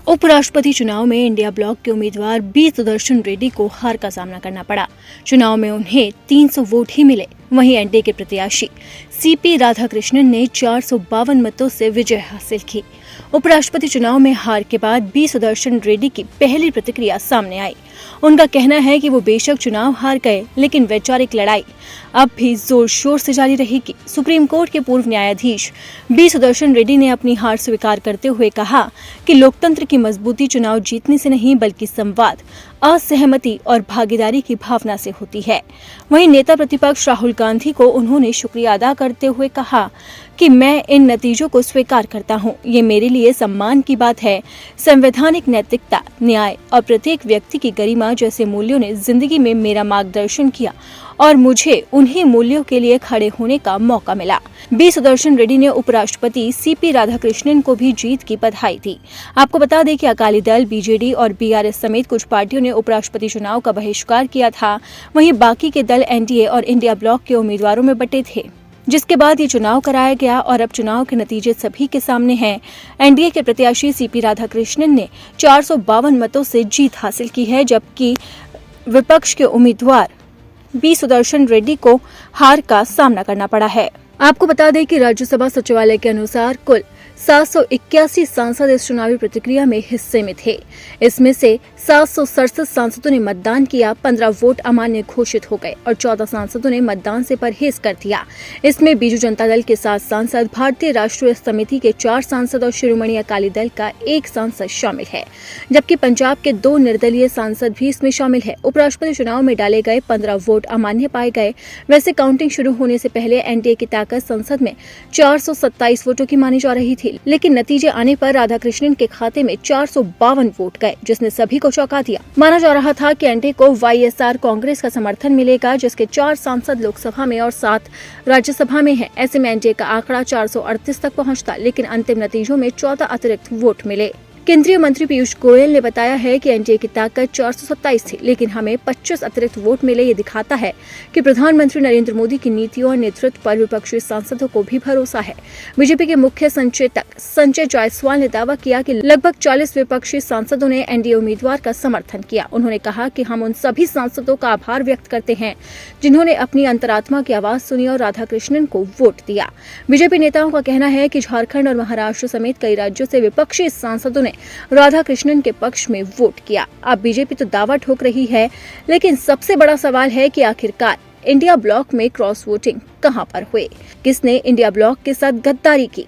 उपराष्ट्रपति चुनाव में इंडिया ब्लॉक के उम्मीदवार बी सुदर्शन रेड्डी को हार का सामना करना पड़ा। चुनाव में उन्हें 300 वोट ही मिले। वहीं एनडीए के प्रत्याशी सीपी राधाकृष्णन ने 452 मतों से विजय हासिल की। उपराष्ट्रपति चुनाव में हार के बाद बी सुदर्शन रेड्डी की पहली प्रतिक्रिया सामने आई। उनका कहना है कि वो बेशक चुनाव हार गए, लेकिन वैचारिक लड़ाई अब भी जोर शोर से जारी रहेगी। सुप्रीम कोर्ट के पूर्व न्यायाधीश बी सुदर्शन रेड्डी ने अपनी हार स्वीकार करते हुए कहा कि लोकतंत्र की मजबूती चुनाव जीतने से नहीं बल्कि संवाद, असहमति और भागीदारी की भावना से होती है। वहीं नेता प्रतिपक्ष राहुल गांधी को उन्होंने शुक्रिया अदा करते हुए कहा कि मैं इन नतीजों को स्वीकार करता हूं। ये मेरे लिए सम्मान की बात है। संवैधानिक नैतिकता, न्याय और प्रत्येक व्यक्ति की गरिमा जैसे मूल्यों ने जिंदगी में मेरा मार्गदर्शन किया और मुझे उन्हीं मूल्यों के लिए खड़े होने का मौका मिला। बी सुदर्शन रेड्डी ने उपराष्ट्रपति सीपी राधाकृष्णन को भी जीत की बधाई दी। आपको बता दें कि अकाली दल, बीजेडी और बीआरएस समेत कुछ पार्टियों ने उपराष्ट्रपति चुनाव का बहिष्कार किया था। वहीं बाकी के दल एनडीए और इंडिया ब्लॉक के उम्मीदवारों में बटे थे, जिसके बाद ये चुनाव कराया गया और अब चुनाव के नतीजे सभी के सामने हैं। एनडीए के प्रत्याशी सीपी राधाकृष्णन ने 452 मतों से जीत हासिल की है, जबकि विपक्ष के उम्मीदवार बी सुदर्शन रेड्डी को हार का सामना करना पड़ा है। आपको बता दें कि राज्यसभा सचिवालय के अनुसार कुल 781 सांसद इस चुनावी प्रक्रिया में हिस्से में थे। इसमें से 767 सांसदों ने मतदान किया, 15 वोट अमान्य घोषित हो गए और 14 सांसदों ने मतदान से परहेज कर दिया। इसमें बीजू जनता दल के 7 सांसद, भारतीय राष्ट्रीय समिति के 4 सांसद और शिरोमणि अकाली दल का 1 सांसद शामिल है, जबकि पंजाब के 2 निर्दलीय सांसद भी इसमें शामिल है। उपराष्ट्रपति चुनाव में डाले गए 15 वोट अमान्य पाए गए। वैसे काउंटिंग शुरू होने से पहले एनडीए की ताकत संसद में 427 वोटों की मानी जा रही थी, लेकिन नतीजे आने पर राधाकृष्णन के खाते में 452 वोट गए, जिसने सभी को चौंका दिया। माना जा रहा था कि एनडीए को वाईएसआर कांग्रेस का समर्थन मिलेगा, जिसके 4 सांसद लोकसभा में और 7 राज्यसभा में हैं। ऐसे में एनडीए का आंकड़ा 438 तक पहुंचता, लेकिन अंतिम नतीजों में 14 अतिरिक्त वोट मिले। केंद्रीय मंत्री पीयूष गोयल ने बताया है कि एनडीए की ताकत 427 थी, लेकिन हमें 25 अतिरिक्त वोट मिले। ये दिखाता है कि प्रधानमंत्री नरेंद्र मोदी की नीतियों और नेतृत्व पर विपक्षी सांसदों को भी भरोसा है। बीजेपी के मुख्य संचेतक संजय जायसवाल ने दावा किया कि लगभग 40 विपक्षी सांसदों ने एनडीए उम्मीदवार का समर्थन किया। उन्होंने कहा कि हम उन सभी सांसदों का आभार व्यक्त करते हैं जिन्होंने अपनी अंतरात्मा की आवाज सुनी और राधाकृष्णन को वोट दिया। बीजेपी नेताओं का कहना है कि झारखंड और महाराष्ट्र समेत कई राज्यों से विपक्षी सांसदों ने राधाकृष्णन के पक्ष में वोट किया। अब बीजेपी तो दावा ठोक रही है, लेकिन सबसे बड़ा सवाल है कि आखिरकार इंडिया ब्लॉक में क्रॉस वोटिंग कहां पर हुए, किसने इंडिया ब्लॉक के साथ गद्दारी की।